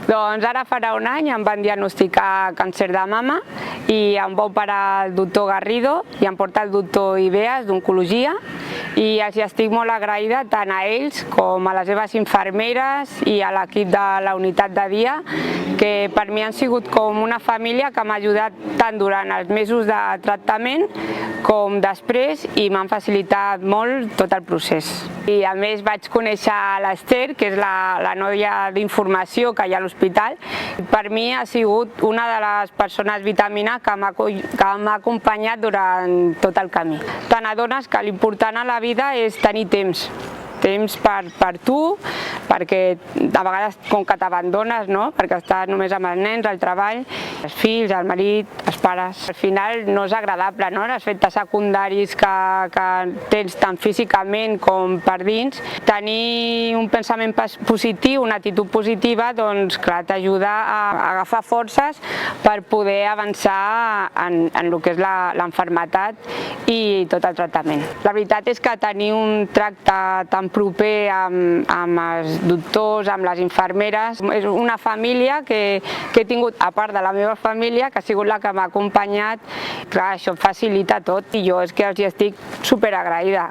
Doncs ara farà un any em van diagnosticar càncer de mama i em va operar el doctor Garrido i em porta el doctor Ibeas d'oncologia i els estic molt agraïda tant a ells com a les seves infermeres i a l'equip de la unitat de dia, que per mi han sigut com una família que m'ha ajudat tant durant els mesos de tractament com després i m'han facilitat molt tot el procés. I a més vaig conèixer l'Ester, que és la noia d'informació que hi ha a l'hospital. Per mi ha sigut una de les persones vitamina que m'ha acompanyat durant tot el camí. T'adones que l'important a la vida és tenir temps per tu, perquè a vegades com que t'abandones, no? Perquè estàs només amb els nens, el treball, els fills, el marit, els pares. Al final no és agradable, no? Els efectes secundaris que tens tant físicament com per dins. Tenir un pensament positiu, una actitud positiva, doncs clar, t'ajuda a agafar forces per poder avançar en el que és l'enfermetat i tot el tractament. La veritat és que tenir un tracte tan proper amb els doctors, amb les infermeres, és una família que he tingut, a part de la meva família, que ha sigut la que m'ha acompanyat. Clar, això facilita tot i jo és que els hi estic superagraïda.